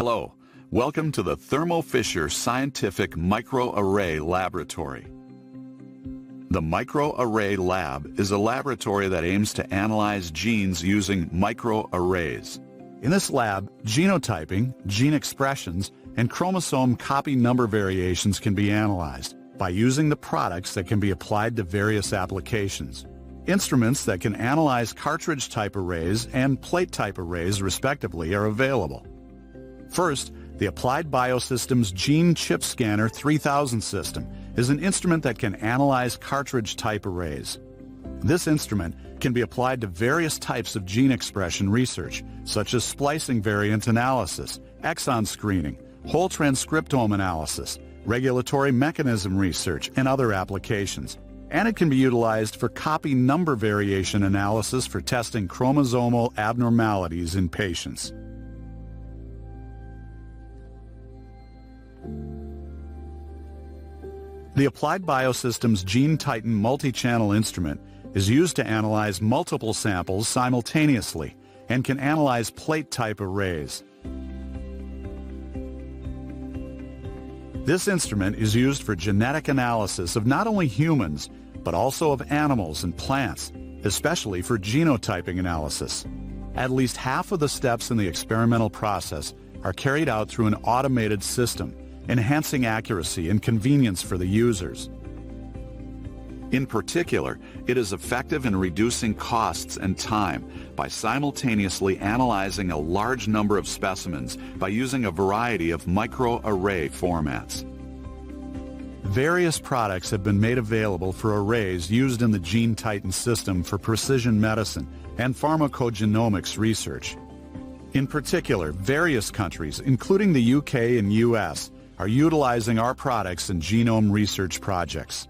Hello, welcome to the Thermo Fisher Scientific Microarray Laboratory. The Microarray Lab is a laboratory that aims to analyze genes using microarrays. In this lab, genotyping, gene expressions, and chromosome copy number variations can be analyzed by using the products that can be applied to various applications. Instruments that can analyze cartridge-type arrays and plate-type arrays, respectively, are available. First, the Applied Biosystems Gene Chip Scanner 3000 system is an instrument that can analyze cartridge-type arrays. This instrument can be applied to various types of gene expression research, such as splicing variant analysis, exon screening, whole transcriptome analysis, regulatory mechanism research, and other applications. And it can be utilized for copy number variation analysis for testing chromosomal abnormalities in patients. The Applied Biosystems GeneTitan multi-channel instrument is used to analyze multiple samples simultaneously and can analyze plate-type arrays. This instrument is used for genetic analysis of not only humans, but also of animals and plants, especially for genotyping analysis. At least half of the steps in the experimental process are carried out through an automated system, enhancing accuracy and convenience for the users. In particular, it is effective in reducing costs and time by simultaneously analyzing a large number of specimens by using a variety of microarray formats. Various products have been made available for arrays used in the GeneTitan system for precision medicine and pharmacogenomics research. In particular, various countries, including the UK and US, are utilizing our products in genome research projects.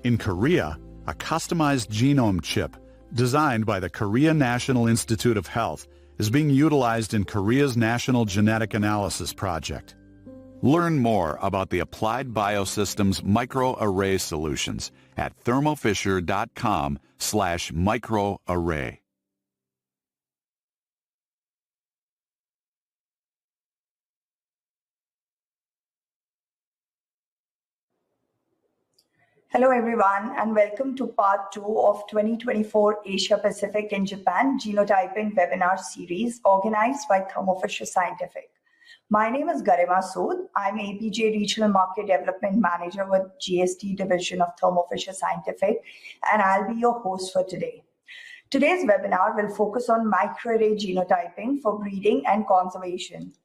In Korea, a customized genome chip designed by the Korea National Institute of Health is being utilized in Korea's National Genetic Analysis Project. Learn more about the Applied Biosystems microarray solutions at thermofisher.com/microarray. Hello everyone, and welcome to part 2 of 2024 Asia Pacific and Japan Genotyping webinar series organized by Thermo Fisher Scientific. My name is Garima Sood. I'm APJ Regional Market Development Manager with GST Division of Thermo Fisher Scientific, and I'll be your host for today. Today's webinar will focus on microarray genotyping for breeding and conservation.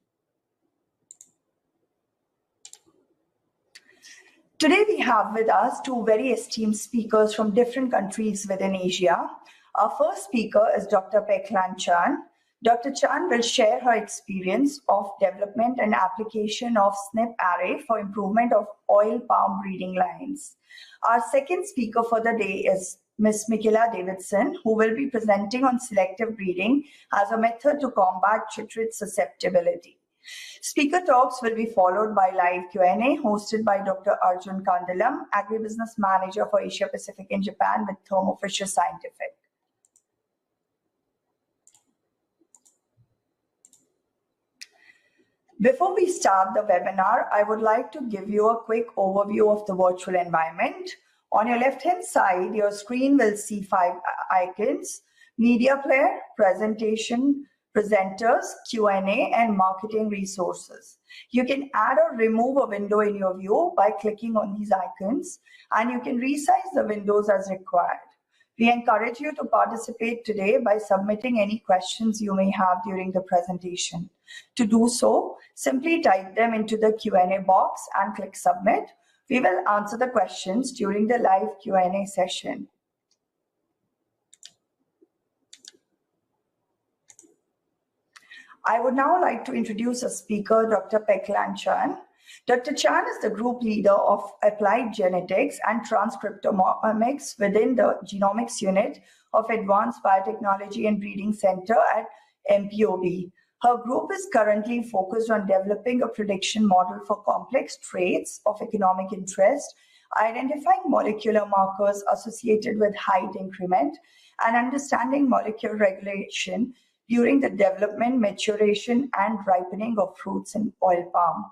Today we have with us two very esteemed speakers from different countries within Asia. Our first speaker is Dr. Peklan Chan. Dr. Chan will share her experience of development and application of SNP array for improvement of oil palm breeding lines. Our second speaker for the day is Ms. Michaela Davidson, who will be presenting on selective breeding as a method to combat chytrid susceptibility. Speaker talks will be followed by live Q&A hosted by Dr. Arjun Kandalam, Agribusiness Manager for Asia Pacific and Japan with Thermo Fisher Scientific. Before we start the webinar, I would like to give you a quick overview of the virtual environment. On your left-hand side, your screen will see 5 icons: media player, presentation, presenters, Q&A, and marketing resources. You can add or remove a window in your view by clicking on these icons, and you can resize the windows as required. We encourage you to participate today by submitting any questions you may have during the presentation. To do so, simply type them into the Q&A box and click submit. We will answer the questions during the live Q&A session. I would now like to introduce a speaker, Dr. Peklan Chan. Dr. Chan is the group leader of applied genetics and transcriptomics within the genomics unit of Advanced Biotechnology and Breeding Center at MPOB. Her group is currently focused on developing a prediction model for complex traits of economic interest, identifying molecular markers associated with height increment, and understanding molecular regulation during the development, maturation, and ripening of fruits in oil palm.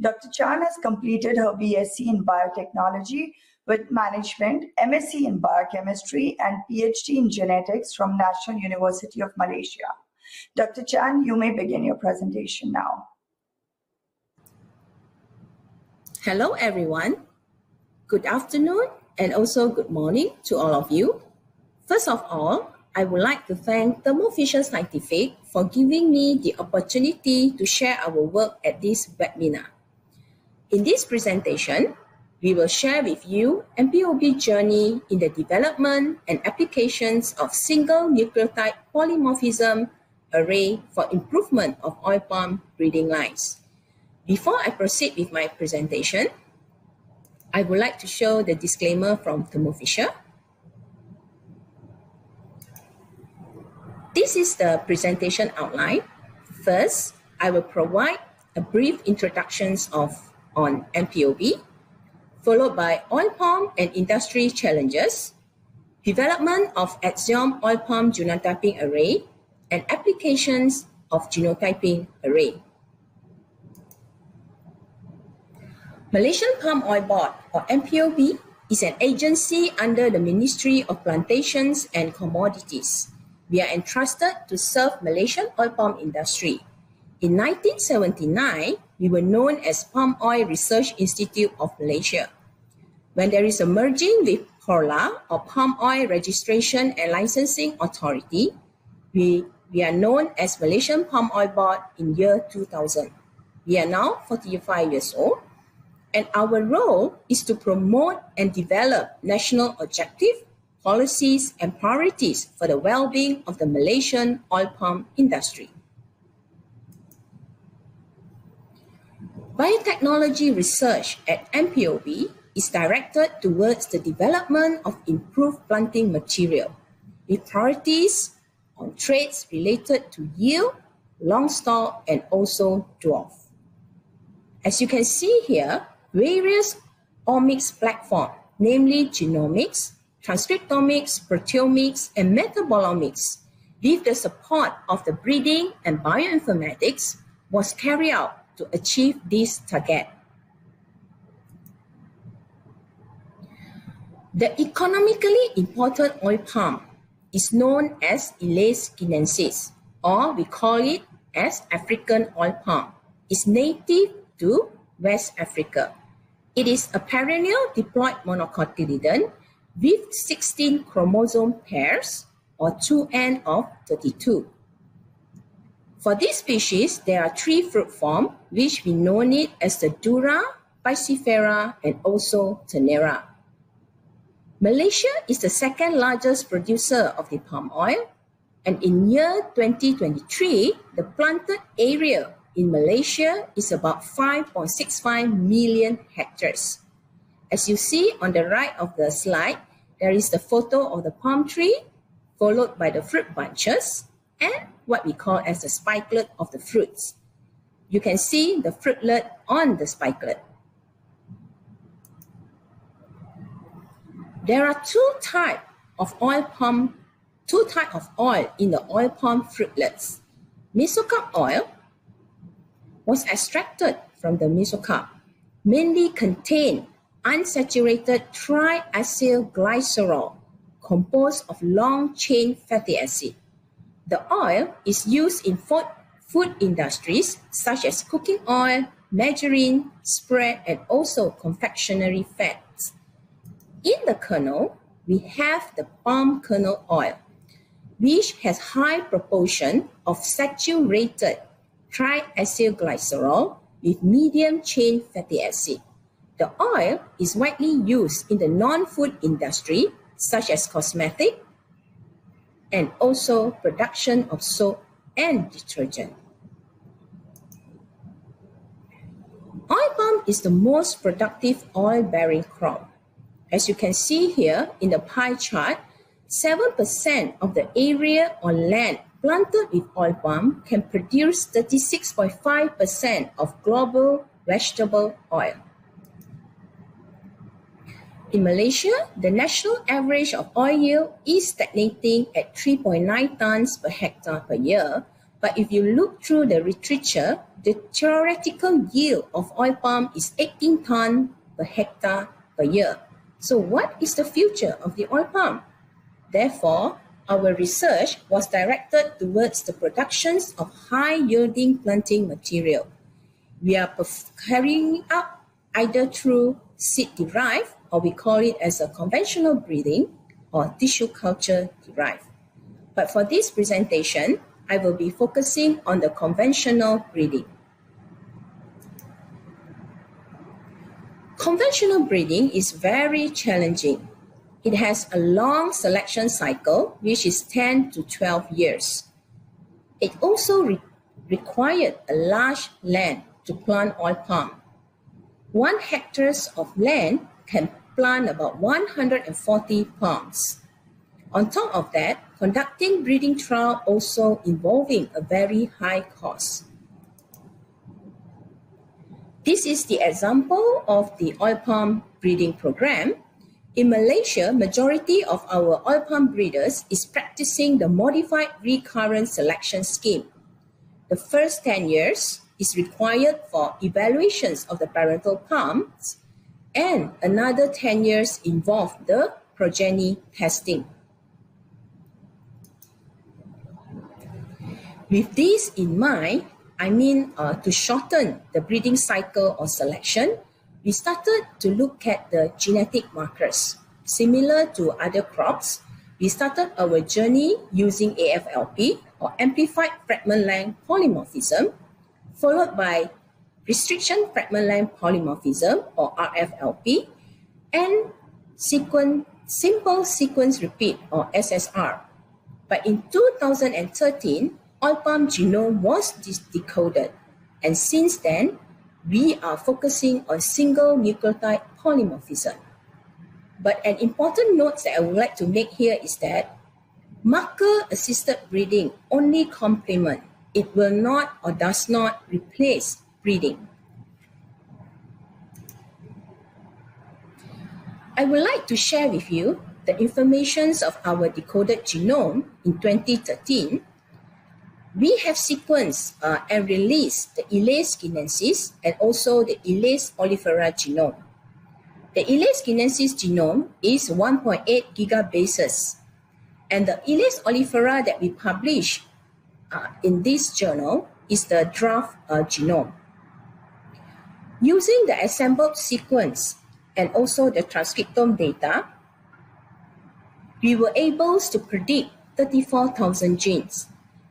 Dr. Chan has completed her BSc in Biotechnology with Management, MSc in Biochemistry, and PhD in Genetics from National University of Malaysia. Dr. Chan, you may begin your presentation now. Hello, everyone. Good afternoon and also good morning to all of you. First of all, I would like to thank Thermo Fisher Scientific for giving me the opportunity to share our work at this webinar. In this presentation, we will share with you MPOB journey in the development and applications of single nucleotide polymorphism array for improvement of oil palm breeding lines. Before I proceed with my presentation, I would like to show the disclaimer from Thermo Fisher. This is the presentation outline. First, I will provide a brief introduction on MPOB, followed by oil palm and industry challenges, development of axiom oil palm genotyping array, and applications of genotyping array. Malaysian Palm Oil Board, or MPOB, is an agency under the Ministry of Plantations and Commodities. We are entrusted to serve Malaysian oil palm industry. In 1979, we were known as Palm Oil Research Institute of Malaysia. When there is a merging with PORLA, or Palm Oil Registration and Licensing Authority, we are known as Malaysian Palm Oil Board in year 2000. We are now 45 years old, and our role is to promote and develop national objectives, policies, and priorities for the well-being of the Malaysian oil palm industry. Biotechnology research at MPOB is directed towards the development of improved planting material, with priorities on traits related to yield, long stalk, and also dwarf. As you can see here, various omics platforms, namely genomics, transcriptomics, proteomics, and metabolomics, with the support of the breeding and bioinformatics, was carried out to achieve this target. The economically important oil palm is known as Elaeis guinensis, or we call it as African oil palm. It's native to West Africa. It is a perennial diploid monocotyledon with 16 chromosome pairs, or 2n of 32. For this species, there are 3 fruit forms, which we know it as the Dura, Piscifera, and also Tenera. Malaysia is the second largest producer of the palm oil, and in year 2023, the planted area in Malaysia is about 5.65 million hectares. As you see on the right of the slide, there is the photo of the palm tree, followed by the fruit bunches, and what we call as the spikelet of the fruits. You can see the fruitlet on the spikelet. There are two types of oil in the oil palm fruitlets. Mesocarp oil was extracted from the mesocarp, mainly contain unsaturated triacylglycerol composed of long-chain fatty acid. The oil is used in food industries such as cooking oil, margarine, spread, and also confectionery fats. In the kernel, we have the palm kernel oil, which has high proportion of saturated triacylglycerol with medium-chain fatty acid. The oil is widely used in the non-food industry, such as cosmetic, and also production of soap and detergent. Oil palm is the most productive oil-bearing crop. As you can see here in the pie chart, 7% of the area on land planted with oil palm can produce 36.5% of global vegetable oil. In Malaysia, the national average of oil yield is stagnating at 3.9 tons per hectare per year. But if you look through the literature, the theoretical yield of oil palm is 18 tons per hectare per year. So what is the future of the oil palm? Therefore, our research was directed towards the productions of high-yielding planting material. We are carrying out either through seed-derived, or we call it as a conventional breeding, or tissue culture derived. But for this presentation, I will be focusing on the conventional breeding. Conventional breeding is very challenging. It has a long selection cycle, which is 10 to 12 years. It also required a large land to plant oil palm. 1 hectare of land can plant about 140 palms. On top of that, conducting breeding trial also involving a very high cost. This is the example of the oil palm breeding program. In Malaysia, majority of our oil palm breeders is practicing the modified recurrent selection scheme. The first 10 years is required for evaluations of the parental palms, and another 10 years involve the progeny testing. With this in mind, to shorten the breeding cycle or selection, we started to look at the genetic markers. Similar to other crops, we started our journey using AFLP, or Amplified Fragment Length Polymorphism, followed by Restriction Fragment Length Polymorphism, or RFLP, and Simple Sequence Repeat, or SSR. But in 2013, oil palm genome was decoded, and since then, we are focusing on single nucleotide polymorphism. But an important note that I would like to make here is that marker-assisted breeding only complement. It will not or does not replace breeding. I would like to share with you the information of our decoded genome in 2013. We have sequenced and released the Elase guinensis and also the Elase olifera genome. The Elase guinensis genome is 1.8 gigabases, and the Elase olifera that we publish in this journal is the draft genome. Using the assembled sequence and also the transcriptome data, we were able to predict 34,000 genes.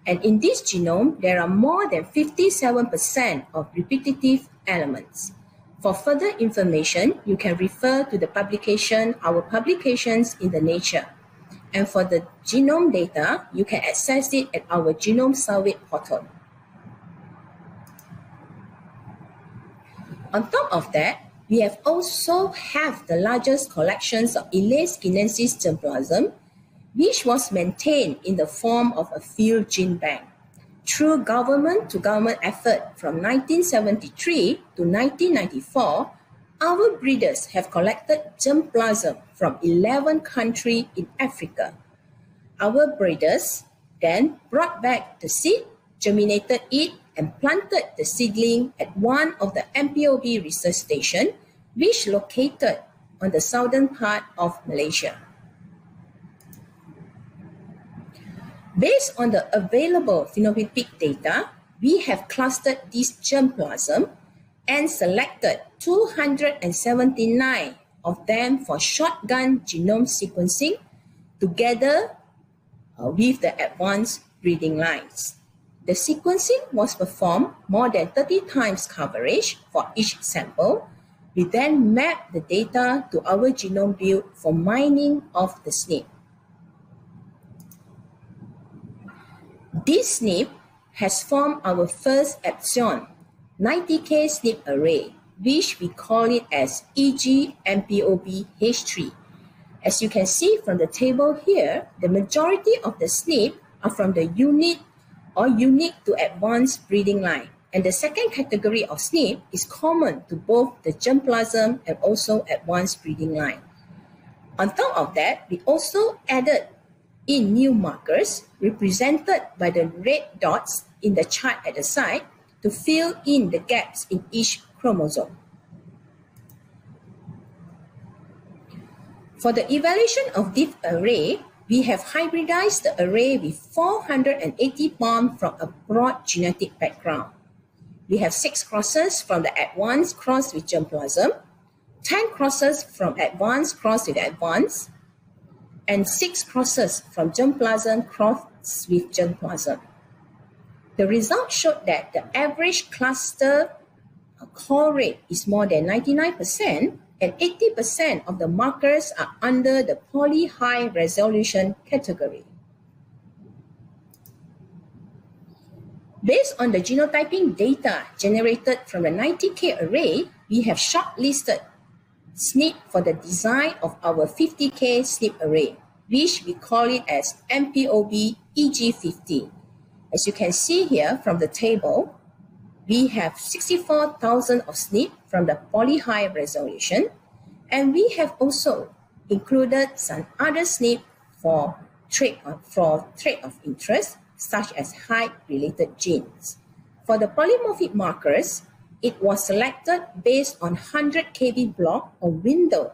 And in this genome, there are more than 57% of repetitive elements. For further information, you can refer to our publications in the Nature. And for the genome data, you can access it at our Genome Survey portal. On top of that, we have also have the largest collections of Elase guinensis germplasm, which was maintained in the form of a field gene bank. Through government-to-government effort from 1973 to 1994, our breeders have collected germplasm from 11 countries in Africa. Our breeders then brought back the seed, germinated it, and planted the seedling at one of the MPOB research stations, which located on the southern part of Malaysia. Based on the available phenotypic data, we have clustered this germplasm and selected 279 of them for shotgun genome sequencing together with the advanced breeding lines. The sequencing was performed more than 30 times coverage for each sample. We then mapped the data to our genome build for mining of the SNP. This SNP has formed our first Epsilon 90K SNP array, which we call it as EG-MPOB-H3. As you can see from the table here, the majority of the SNP are from the unique to advanced breeding line. And the second category of SNP is common to both the germplasm and also advanced breeding line. On top of that, we also added in new markers represented by the red dots in the chart at the side to fill in the gaps in each chromosome. For the evaluation of this array, we have hybridized the array with 480 palms from a broad genetic background. We have 6 crosses from the advanced cross with germplasm, 10 crosses from advanced cross with advanced, and 6 crosses from germplasm crossed with germplasm. The results showed that the average cluster core rate is more than 99%, and 80% of the markers are under the poly high resolution category. Based on the genotyping data generated from the 90K array, we have shortlisted SNP for the design of our 50K SNP array, which we call it as MPOB EG50. As you can see here from the table, we have 64,000 of SNP from the poly high resolution, and we have also included some other SNP for trait of interest, such as height-related genes. For the polymorphic markers, it was selected based on 100 kb block or window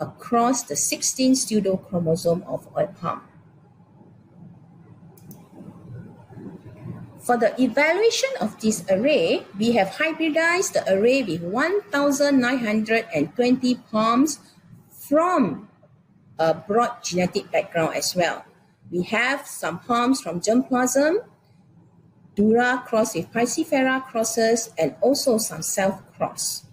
across the 16 pseudochromosome of oil palm. For the evaluation of this array, we have hybridized the array with 1,920 palms from a broad genetic background as well. We have some palms from germplasm, Dura cross with Piscifera crosses, and also some self-cross.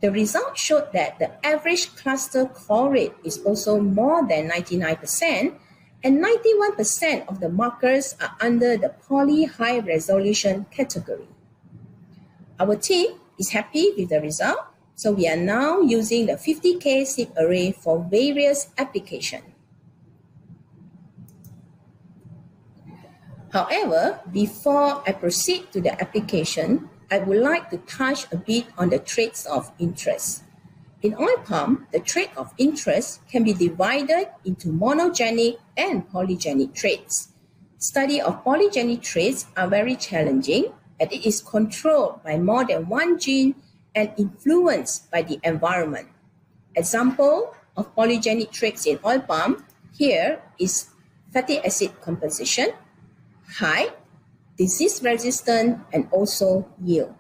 The results showed that the average cluster core rate is also more than 99%, and 91% of the markers are under the poly high resolution category. Our team is happy with the result, so we are now using the 50K SNP array for various applications. However, before I proceed to the application, I would like to touch a bit on the traits of interest. In oil palm, the trait of interest can be divided into monogenic and polygenic traits. Study of polygenic traits are very challenging, and it is controlled by more than one gene and influenced by the environment. Example of polygenic traits in oil palm here is fatty acid composition, height, disease resistance, and also yield.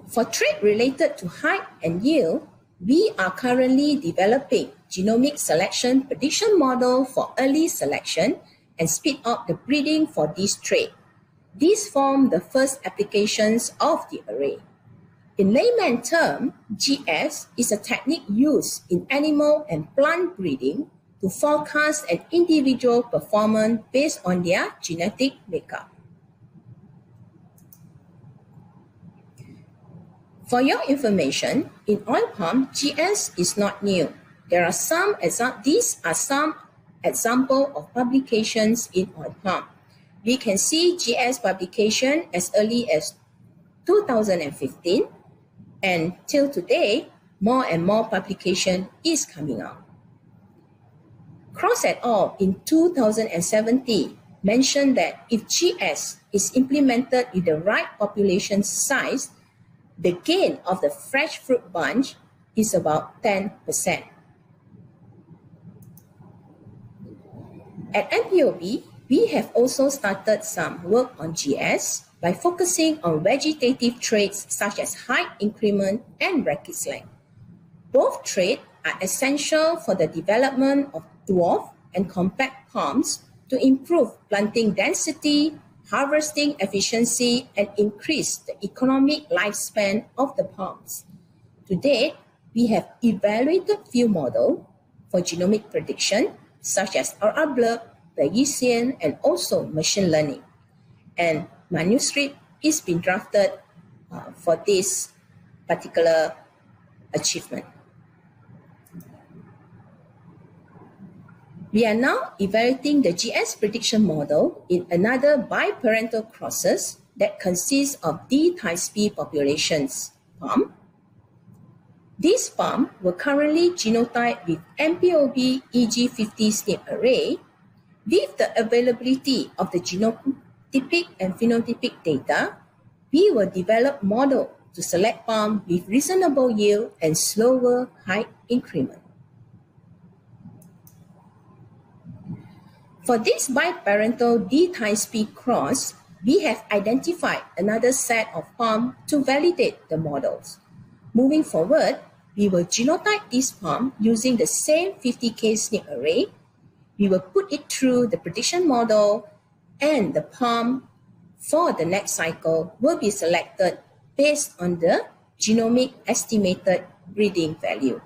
For traits related to height and yield, we are currently developing genomic selection prediction model for early selection and speed up the breeding for this trait. These form the first applications of the array. In layman term, GS is a technique used in animal and plant breeding to forecast an individual performance based on their genetic makeup. For your information, in oil palm, GS is not new. These are some examples of publications in oil palm. We can see GS publication as early as 2015, and till today, more and more publication is coming out. Cross et al. In 2017 mentioned that if GS is implemented with the right population size, the gain of the fresh fruit bunch is about 10%. At MPOB, we have also started some work on GS by focusing on vegetative traits such as height increment and bracket length. Both traits are essential for the development of dwarf and compact palms to improve planting density, harvesting efficiency, and increase the economic lifespan of the palms. To date, we have evaluated few models for genomic prediction, such as RR-BLURB, Bayesian, and also machine learning. And manuscript is being drafted for this particular achievement. We are now evaluating the GS prediction model in another biparental crosses that consists of D-type P populations palm. These palms were currently genotyped with MPOB EG50 SNP array. With the availability of the genotypic and phenotypic data, we will develop models to select palms with reasonable yield and slower height increment. For this biparental D-type cross, we have identified another set of palms to validate the models. Moving forward, we will genotype this palm using the same 50K SNP array. We will put it through the prediction model, and the palm for the next cycle will be selected based on the genomic estimated breeding value.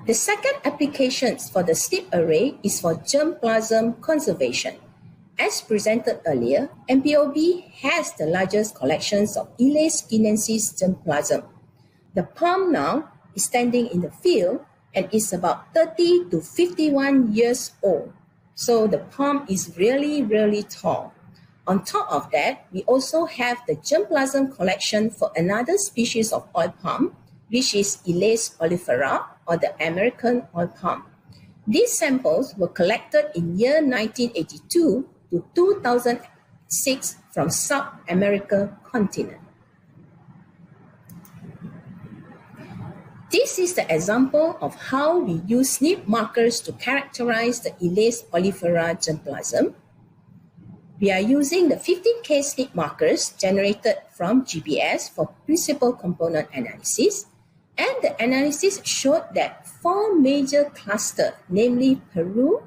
The second application for the SNP array is for germplasm conservation. As presented earlier, MPOB has the largest collections of Elis guineensis germplasm. The palm now is standing in the field and is about 30 to 51 years old. So the palm is really tall. On top of that, we also have the germplasm collection for another species of oil palm, which is Elis oleifera, or the American oil palm. These samples were collected in year 1982 to 2006 from South America continent. This is the example of how we use SNP markers to characterize the Elis oleifera germplasm. We are using the 15K SNP markers generated from GBS for principal component analysis, and the analysis showed that 4 major clusters, namely Peru,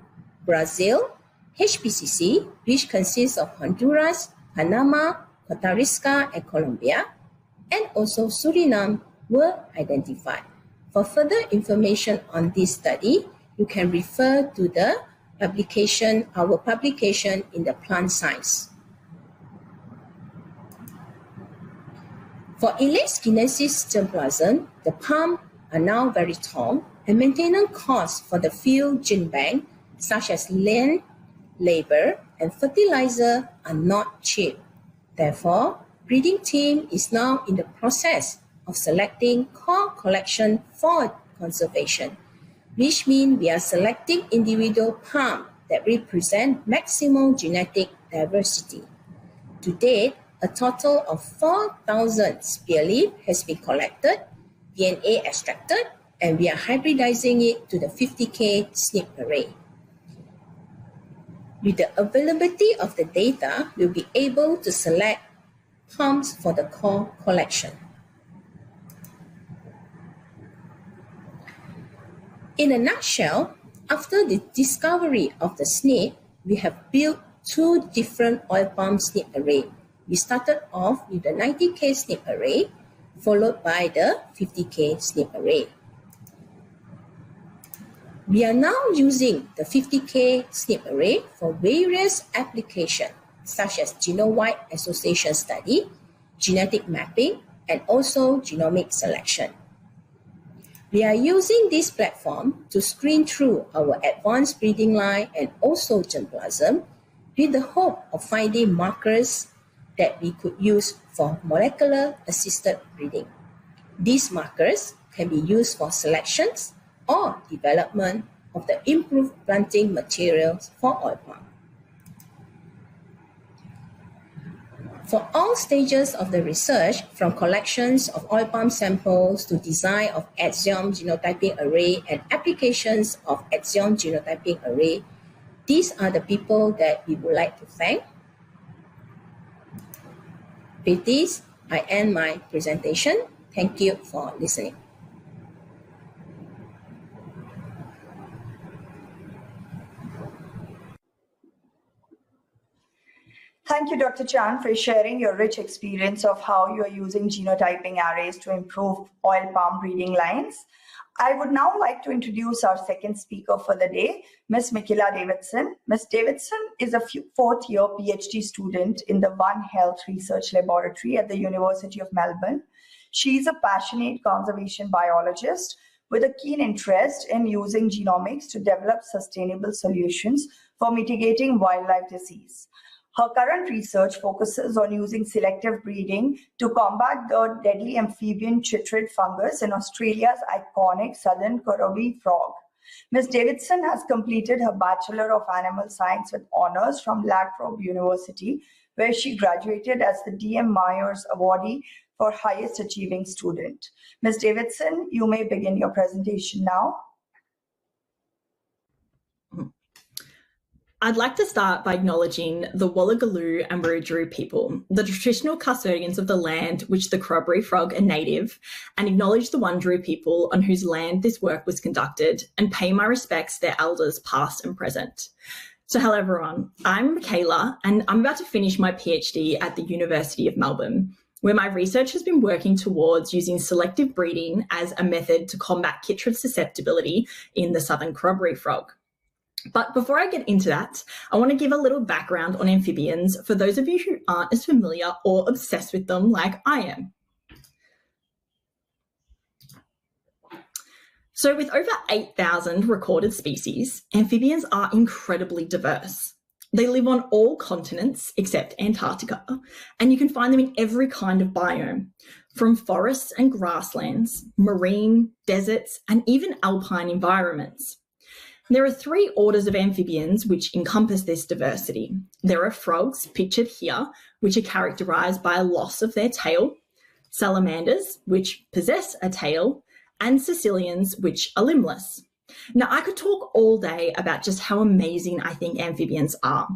Brazil, HPCC, which consists of Honduras, Panama, Costa Rica, and Colombia, and also Suriname, were identified. For further information on this study, you can refer to the our publication in the Plant Science. For Elis guineensis germplasm, the palms are now very tall, and maintenance costs for the field gene bank, such as land, labor, and fertilizer, are not cheap. Therefore, breeding team is now in the process of selecting core collection for conservation, which means we are selecting individual palms that represent maximal genetic diversity. To date, a total of 4,000 spear leaf has been collected, DNA extracted, and we are hybridizing it to the 50K SNP array. With the availability of the data, we'll be able to select palms for the core collection. In a nutshell, after the discovery of the SNP, we have built 2 different oil palm SNP arrays. We started off with the 90K SNP array, followed by the 50K SNP array. We are now using the 50K SNP array for various applications, such as genome-wide association study, genetic mapping, and also genomic selection. We are using this platform to screen through our advanced breeding line and also germplasm with the hope of finding markers that we could use for molecular assisted breeding. These markers can be used for selections or development of the improved planting materials for oil palm. For all stages of the research, from collections of oil palm samples to design of axiom genotyping array and applications of axiom genotyping array, these are the people that we would like to thank. With this, I end my presentation. Thank you for listening. Thank you, Dr. Chan, for sharing your rich experience of how you are using genotyping arrays to improve oil palm breeding lines. I would now like to introduce our second speaker for the day, Ms. Michaela Davidson. Ms. Davidson is a 4th-year PhD student in the One Health Research Laboratory at the University of Melbourne. She is a passionate conservation biologist with a keen interest in using genomics to develop sustainable solutions for mitigating wildlife disease. Her current research focuses on using selective breeding to combat the deadly amphibian chytrid fungus in Australia's iconic southern Kurrabi frog. Ms. Davidson has completed her Bachelor of Animal Science with honors from La Trobe University, where she graduated as the D.M. Myers Awardee for Highest Achieving Student. Ms. Davidson, you may begin your presentation now. I'd like to start by acknowledging the Wallagaloo and Wiradjuri people, the traditional custodians of the land which the Kurrabi frog are native, and acknowledge the Wurundjeri people on whose land this work was conducted, and pay my respects to their elders past and present. So hello everyone, I'm Michaela, and I'm about to finish my PhD at the University of Melbourne, where my research has been working towards using selective breeding as a method to combat chytrid susceptibility in the southern Kurrabi frog. But before I get into that, I want to give a little background on amphibians for those of you who aren't as familiar or obsessed with them like I am. So with over 8,000 recorded species, amphibians are incredibly diverse. They live on all continents except Antarctica, and you can find them in every kind of biome, from forests and grasslands, marine, deserts, and even alpine environments. There are three orders of amphibians which encompass this diversity. There are frogs, pictured here, which are characterised by a loss of their tail, salamanders, which possess a tail, and caecilians, which are limbless. Now, I could talk all day about just how amazing I think amphibians are,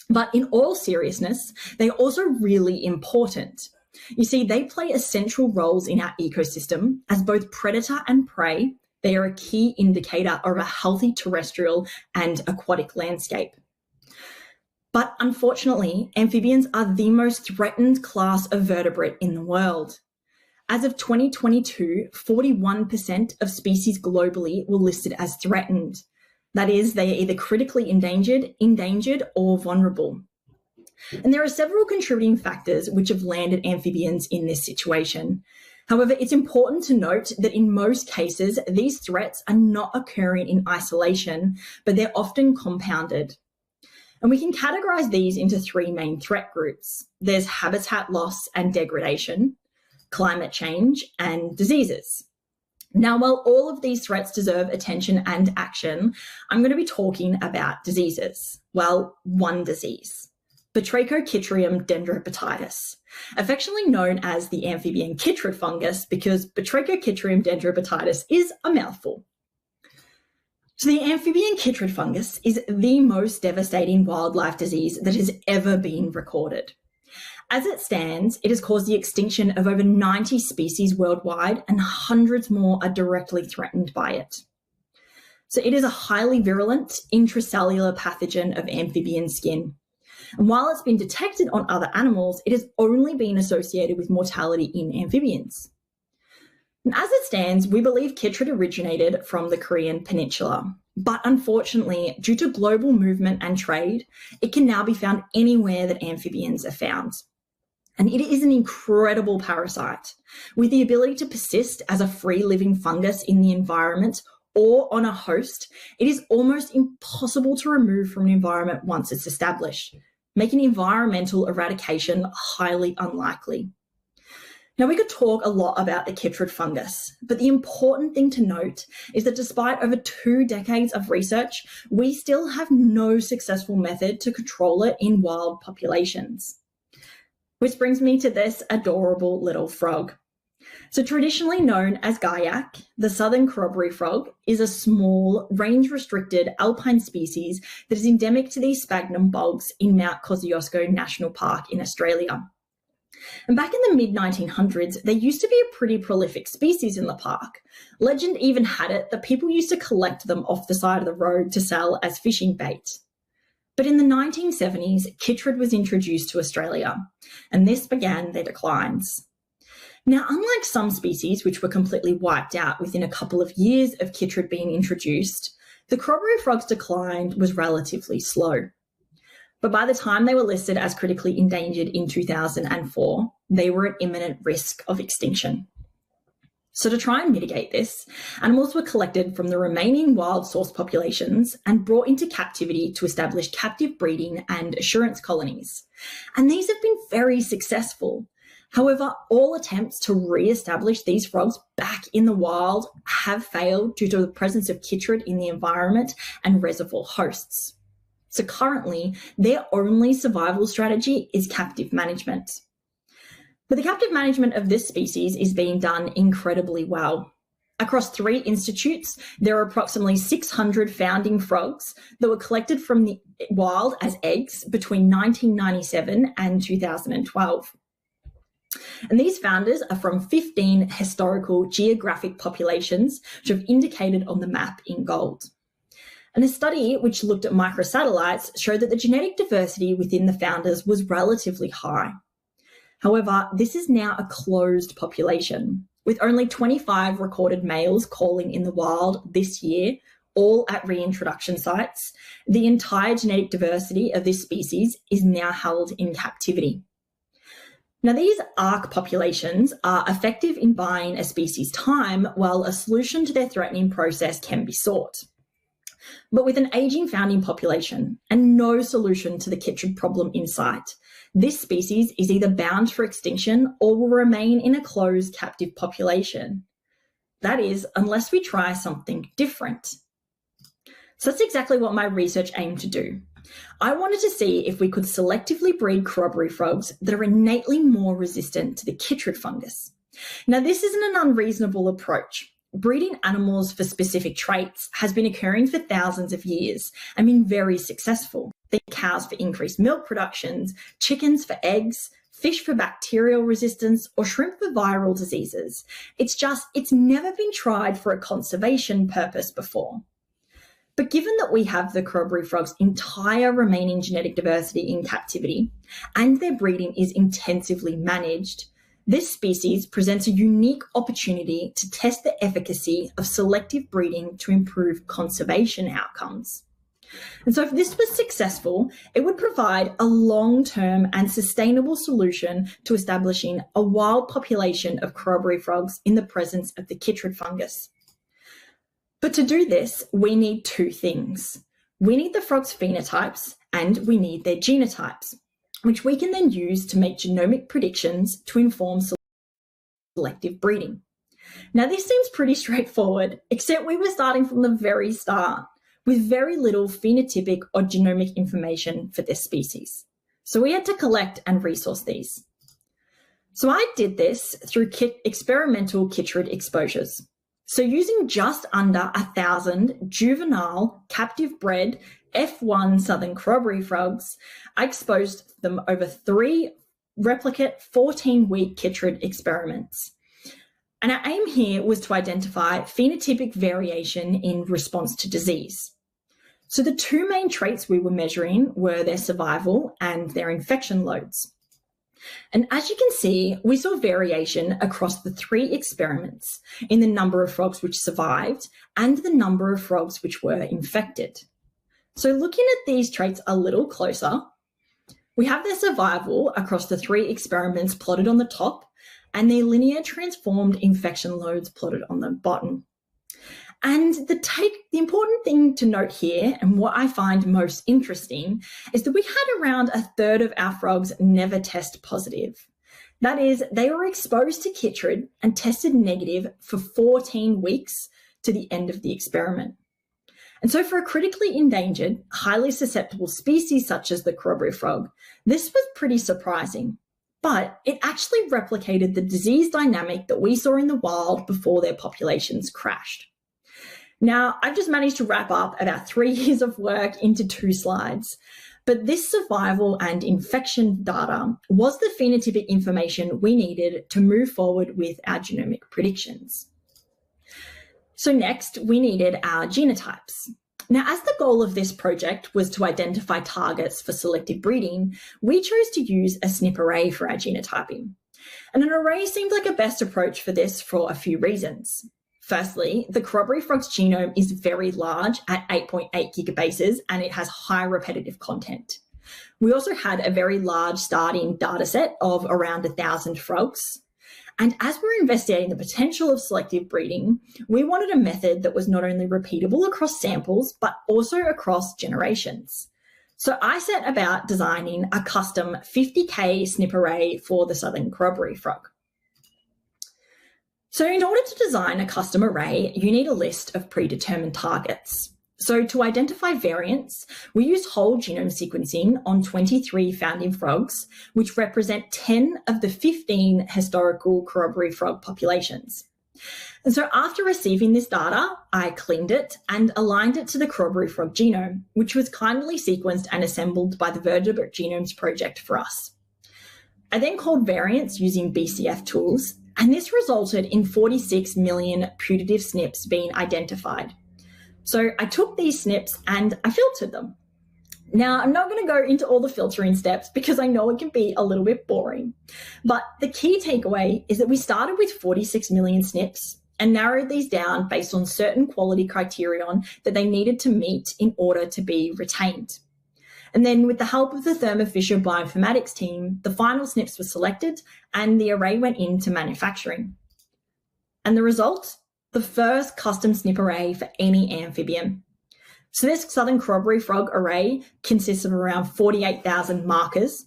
but in all seriousness, they're also really important. You see, they play essential roles in our ecosystem as both predator and prey. They are a key indicator of a healthy terrestrial and aquatic landscape. But unfortunately, amphibians are the most threatened class of vertebrate in the world. As of 2022, 41% of species globally were listed as threatened. That is, they are either critically endangered, or vulnerable. And there are several contributing factors which have landed amphibians in this situation. However, it's important to note that in most cases, these threats are not occurring in isolation, but they're often compounded. And we can categorise these into three main threat groups. There's habitat loss and degradation, climate change, and diseases. Now, while all of these threats deserve attention and action, I'm going to be talking about diseases. Well, one disease. Batrachochytrium dendrobatitis, affectionately known as the amphibian chytrid fungus because Batrachochytrium dendrobatitis is a mouthful. So the amphibian chytrid fungus is the most devastating wildlife disease that has ever been recorded. As it stands, it has caused the extinction of over 90 species worldwide, and hundreds more are directly threatened by it. So it is a highly virulent intracellular pathogen of amphibian skin. And while it's been detected on other animals, it has only been associated with mortality in amphibians. And as it stands, we believe chytrid originated from the Korean peninsula. But unfortunately, due to global movement and trade, it can now be found anywhere that amphibians are found. And it is an incredible parasite with the ability to persist as a free-living fungus in the environment or on a host. It is almost impossible to remove from an environment once it's established, making environmental eradication highly unlikely. Now, we could talk a lot about the chytrid fungus, but the important thing to note is that despite over 2 decades of research, we still have no successful method to control it in wild populations. Which brings me to this adorable little frog. So traditionally known as Gaiac, the southern Kurrabi frog is a small, range-restricted alpine species that is endemic to these sphagnum bogs in Mount Kosciuszko National Park in Australia. And back in the mid-1900s, there used to be a pretty prolific species in the park. Legend even had it that people used to collect them off the side of the road to sell as fishing bait. But in the 1970s, chytrid was introduced to Australia, and this began their declines. Now, unlike some species which were completely wiped out within a couple of years of chytrid being introduced, the Kurrabi frog's decline was relatively slow. But by the time they were listed as critically endangered in 2004, they were at imminent risk of extinction. So to try and mitigate this, animals were collected from the remaining wild source populations and brought into captivity to establish captive breeding and assurance colonies. And these have been very successful. However, all attempts to re-establish these frogs back in the wild have failed due to the presence of chytrid in the environment and reservoir hosts. So currently, their only survival strategy is captive management. But the captive management of this species is being done incredibly well. Across 3 institutes, there are approximately 600 founding frogs that were collected from the wild as eggs between 1997 and 2012. And these founders are from 15 historical geographic populations, which are indicated on the map in gold. And a study which looked at microsatellites showed that the genetic diversity within the founders was relatively high. However, this is now a closed population, with only 25 recorded males calling in the wild this year, all at reintroduction sites. The entire genetic diversity of this species is now held in captivity. Now, these ARC populations are effective in buying a species time while a solution to their threatening process can be sought. But with an ageing founding population and no solution to the chytrid problem in sight, this species is either bound for extinction or will remain in a closed captive population. That is, unless we try something different. So that's exactly what my research aimed to do. I wanted to see if we could selectively breed corroboree frogs that are innately more resistant to the chytrid fungus. Now, this isn't an unreasonable approach. Breeding animals for specific traits has been occurring for thousands of years and been very successful. Think cows for increased milk productions, chickens for eggs, fish for bacterial resistance, or shrimp for viral diseases. It's never been tried for a conservation purpose before. But given that we have the corroboree frog's entire remaining genetic diversity in captivity and their breeding is intensively managed, this species presents a unique opportunity to test the efficacy of selective breeding to improve conservation outcomes. And so if this was successful, it would provide a long-term and sustainable solution to establishing a wild population of corroboree frogs in the presence of the chytrid fungus. But to do this, we need 2 things. We need the frog's phenotypes and we need their genotypes, which we can then use to make genomic predictions to inform selective breeding. Now, this seems pretty straightforward, except we were starting from the very start with very little phenotypic or genomic information for this species. So we had to collect and resource these. So I did this through experimental chytrid exposures. So using just under 1,000 juvenile captive bred F1 southern corroboree frogs, I exposed them over 3 replicate 14-week chytrid experiments. And our aim here was to identify phenotypic variation in response to disease. So the 2 main traits we were measuring were their survival and their infection loads. And as you can see, we saw variation across the 3 experiments in the number of frogs which survived and the number of frogs which were infected. So looking at these traits a little closer, we have their survival across the 3 experiments plotted on the top and their linear transformed infection loads plotted on the bottom. And the important thing to note here, and what I find most interesting, is that we had around 1/3 of our frogs never test positive. That is, they were exposed to chytrid and tested negative for 14 weeks to the end of the experiment. And so for a critically endangered, highly susceptible species such as the corroboree frog, this was pretty surprising. But it actually replicated the disease dynamic that we saw in the wild before their populations crashed. Now, I've just managed to wrap up about 3 years of work into 2 slides, but this survival and infection data was the phenotypic information we needed to move forward with our genomic predictions. So next, we needed our genotypes. Now, as the goal of this project was to identify targets for selective breeding, we chose to use a SNP array for our genotyping. And an array seemed like a best approach for this for a few reasons. Firstly, the corroboree frog's genome is very large at 8.8 gigabases and it has high repetitive content. We also had a very large starting data set of around 1,000 frogs. And as we were investigating the potential of selective breeding, we wanted a method that was not only repeatable across samples, but also across generations. So I set about designing a custom 50K SNP array for the southern corroboree frog. So in order to design a custom array, you need a list of predetermined targets. So to identify variants, we use whole genome sequencing on 23 found in frogs, which represent 10 of the 15 historical corroboree frog populations. And so after receiving this data, I cleaned it and aligned it to the corroboree frog genome, which was kindly sequenced and assembled by the Vertebrate Genomes Project for us. I then called variants using BCF tools, and this resulted in 46 million putative SNPs being identified. So I took these SNPs and I filtered them. Now, I'm not going to go into all the filtering steps because I know it can be a little bit boring, but the key takeaway is that we started with 46 million SNPs and narrowed these down based on certain quality criterion that they needed to meet in order to be retained. And then with the help of the Thermo Fisher bioinformatics team, the final SNPs were selected and the array went into manufacturing. And the result? The first custom SNP array for any amphibian. So this southern corroboree frog array consists of around 48,000 markers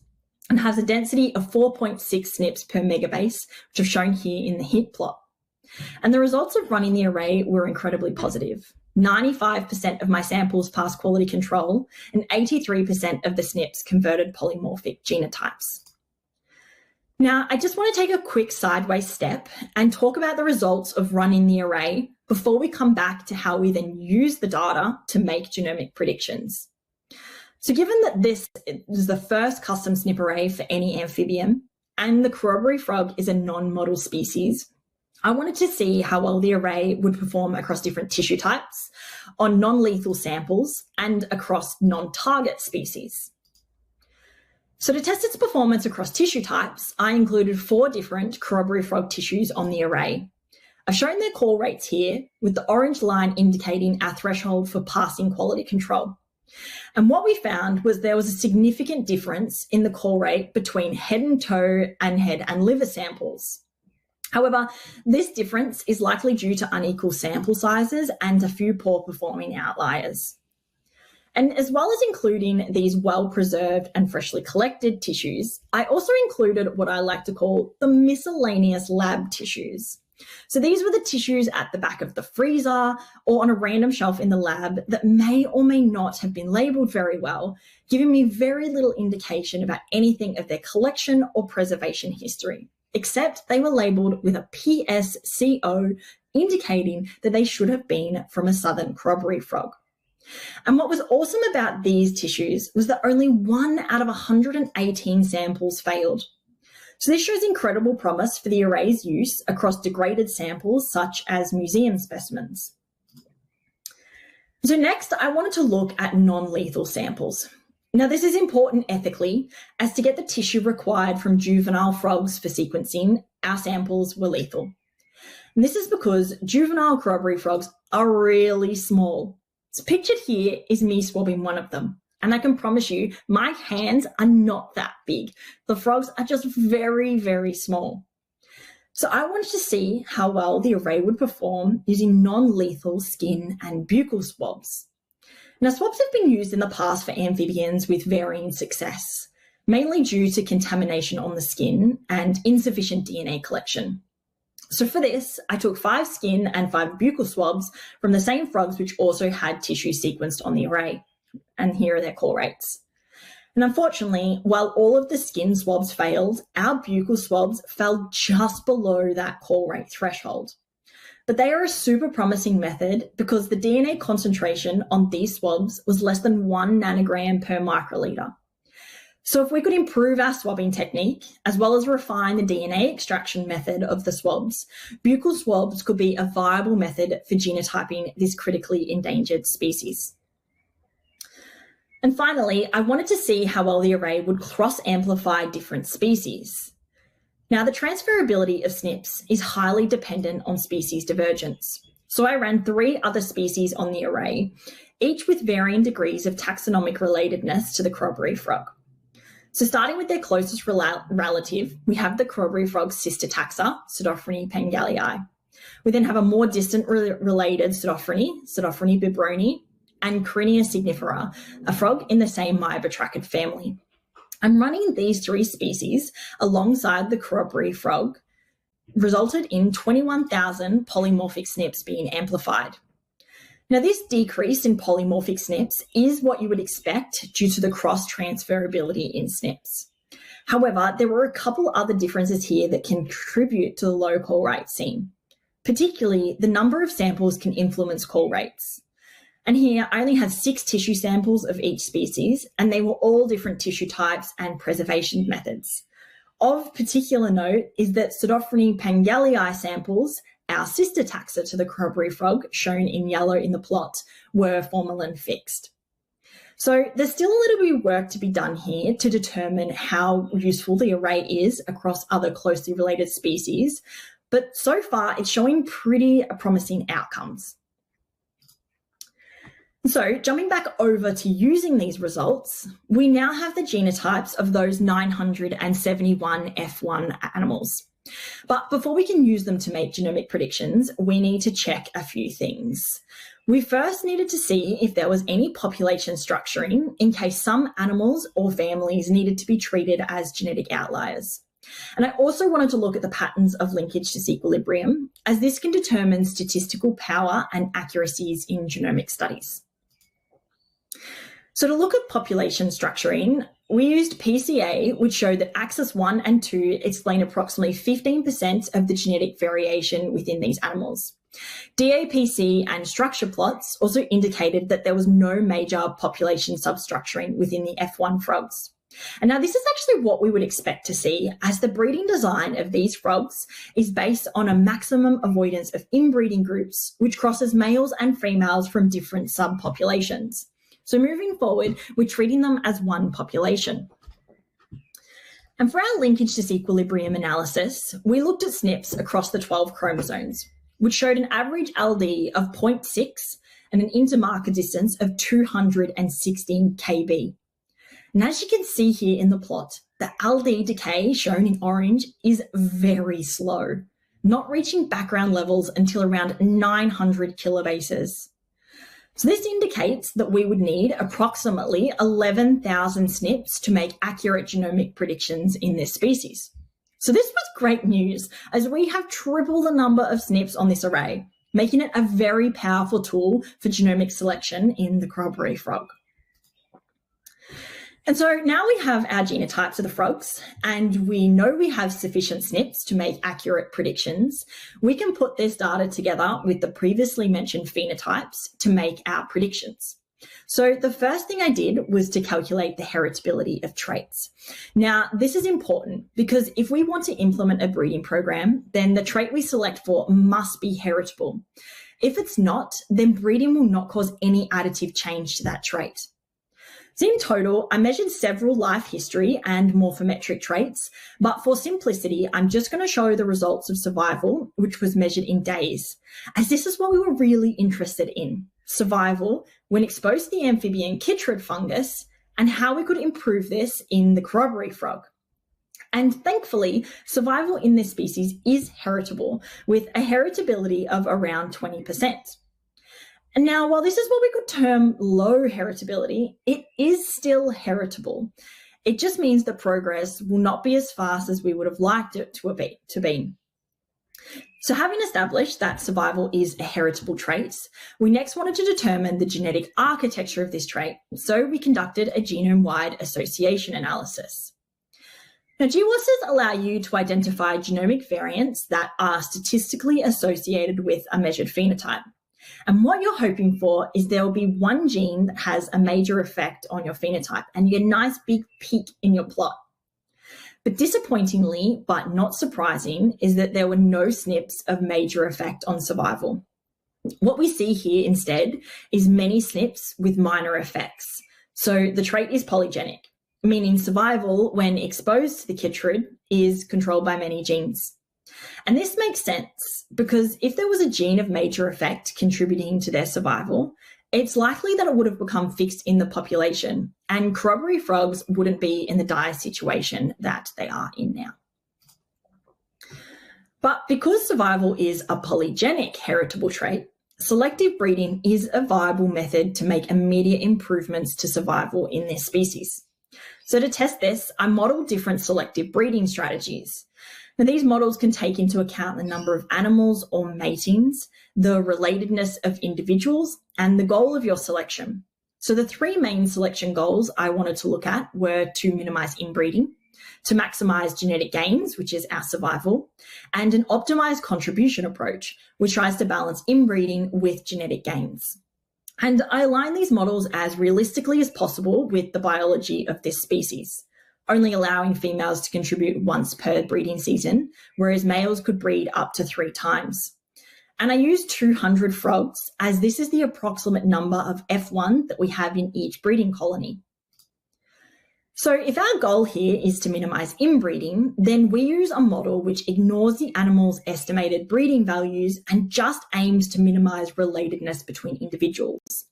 and has a density of 4.6 SNPs per megabase, which I've shown here in the heat plot. And the results of running the array were incredibly positive. 95% of my samples passed quality control and 83% of the SNPs converted polymorphic genotypes. Now, I just want to take a quick sideways step and talk about the results of running the array before we come back to how we then use the data to make genomic predictions. So given that this is the first custom SNP array for any amphibian and the corroboree frog is a non-model species, I wanted to see how well the array would perform across different tissue types, on non-lethal samples, and across non-target species. So to test its performance across tissue types, I included 4 different corroboree frog tissues on the array. I've shown their call rates here, with the orange line indicating our threshold for passing quality control. And what we found was there was a significant difference in the call rate between head and toe and head and liver samples. However, this difference is likely due to unequal sample sizes and a few poor performing outliers. And as well as including these well-preserved and freshly collected tissues, I also included what I like to call the miscellaneous lab tissues. So these were the tissues at the back of the freezer or on a random shelf in the lab that may or may not have been labelled very well, giving me very little indication about anything of their collection or preservation history, except they were labelled with a PSCO, indicating that they should have been from a southern corroboree frog. And what was awesome about these tissues was that only 1 out of 118 samples failed. So this shows incredible promise for the array's use across degraded samples such as museum specimens. So next, I wanted to look at non-lethal samples. Now this is important ethically, as to get the tissue required from juvenile frogs for sequencing, our samples were lethal. And this is because juvenile corroboree frogs are really small. So pictured here is me swabbing one of them. And I can promise you, my hands are not that big. The frogs are just very, very small. So I wanted to see how well the array would perform using non-lethal skin and buccal swabs. Now, swabs have been used in the past for amphibians with varying success, mainly due to contamination on the skin and insufficient DNA collection. So for this, I took 5 skin and 5 buccal swabs from the same frogs which also had tissue sequenced on the array. And here are their call rates. And unfortunately, while all of the skin swabs failed, our buccal swabs fell just below that call rate threshold. But they are a super promising method because the DNA concentration on these swabs was less than 1 nanogram per microliter. So if we could improve our swabbing technique, as well as refine the DNA extraction method of the swabs, buccal swabs could be a viable method for genotyping this critically endangered species. And finally, I wanted to see how well the array would cross-amplify different species. Now, the transferability of SNPs is highly dependent on species divergence. So I ran 3 other species on the array, each with varying degrees of taxonomic relatedness to the corroboree frog. So starting with their closest relative, we have the Corroboree frog's sister taxa, Pseudophrony pangallii. We then have a more distant related Pseudophrony bibroni, and Carinia signifera, a frog in the same Myobatrachid family. And running these three species alongside the Corroboree frog resulted in 21,000 polymorphic SNPs being amplified. Now, this decrease in polymorphic SNPs is what you would expect due to the cross-transferability in SNPs. However, there were a couple other differences here that contribute to the low call rate seen. Particularly, the number of samples can influence call rates. And here I only had 6 tissue samples of each species, and they were all different tissue types and preservation methods. Of particular note is that Pseudophrony pangallii samples, our sister taxa to the Corroboree frog, shown in yellow in the plot, were formalin fixed. So there's still a little bit of work to be done here to determine how useful the array is across other closely related species, but so far it's showing pretty promising outcomes. So jumping back over to using these results, we now have the genotypes of those 971 F1 animals. But before we can use them to make genomic predictions, we need to check a few things. We first needed to see if there was any population structuring in case some animals or families needed to be treated as genetic outliers. And I also wanted to look at the patterns of linkage disequilibrium, as this can determine statistical power and accuracies in genomic studies. So to look at population structuring, we used PCA, which showed that axis 1 and 2 explain approximately 15% of the genetic variation within these animals. DAPC and structure plots also indicated that there was no major population substructuring within the F1 frogs. And now this is actually what we would expect to see, as the breeding design of these frogs is based on a maximum avoidance of inbreeding groups, which crosses males and females from different subpopulations. So moving forward, we're treating them as one population. And for our linkage disequilibrium analysis, we looked at SNPs across the 12 chromosomes, which showed an average LD of 0.6 and an intermarker distance of 216 kb. And as you can see here in the plot, the LD decay shown in orange is very slow, not reaching background levels until around 900 kilobases. So this indicates that we would need approximately 11,000 SNPs to make accurate genomic predictions in this species. So this was great news, as we have triple the number of SNPs on this array, making it a very powerful tool for genomic selection in the Corroboree frog. And so now we have our genotypes of the frogs, and we know we have sufficient SNPs to make accurate predictions. We can put this data together with the previously mentioned phenotypes to make our predictions. So the first thing I did was to calculate the heritability of traits. Now, this is important because if we want to implement a breeding program, then the trait we select for must be heritable. If it's not, then breeding will not cause any additive change to that trait. So in total, I measured several life history and morphometric traits, but for simplicity, I'm just going to show the results of survival, which was measured in days, as this is what we were really interested in: survival when exposed to the amphibian chytrid fungus and how we could improve this in the Corroboree frog. And thankfully, survival in this species is heritable, with a heritability of around 20%. And now, while this is what we could term low heritability, it is still heritable. It just means that progress will not be as fast as we would have liked it to be. So having established that survival is a heritable trait, we next wanted to determine the genetic architecture of this trait, so we conducted a genome-wide association analysis. Now, GWASs allow you to identify genomic variants that are statistically associated with a measured phenotype. And what you're hoping for is there will be one gene that has a major effect on your phenotype, and you get a nice big peak in your plot. But disappointingly, but not surprising, is that there were no SNPs of major effect on survival. What we see here instead is many SNPs with minor effects. So the trait is polygenic, meaning survival when exposed to the chytrid is controlled by many genes. And this makes sense because if there was a gene of major effect contributing to their survival, it's likely that it would have become fixed in the population, and corroboree frogs wouldn't be in the dire situation that they are in now. But because survival is a polygenic heritable trait, selective breeding is a viable method to make immediate improvements to survival in their species. So to test this, I modeled different selective breeding strategies. Now, these models can take into account the number of animals or matings, the relatedness of individuals, and the goal of your selection. So the three main selection goals I wanted to look at were to minimize inbreeding, to maximize genetic gains, which is our survival, and an optimized contribution approach, which tries to balance inbreeding with genetic gains. And I align these models as realistically as possible with the biology of this species, only allowing females to contribute once per breeding season, whereas males could breed up to 3 times. And I used 200 frogs, as this is the approximate number of F1 that we have in each breeding colony. So if our goal here is to minimize inbreeding, then we use a model which ignores the animal's estimated breeding values and just aims to minimize relatedness between individuals.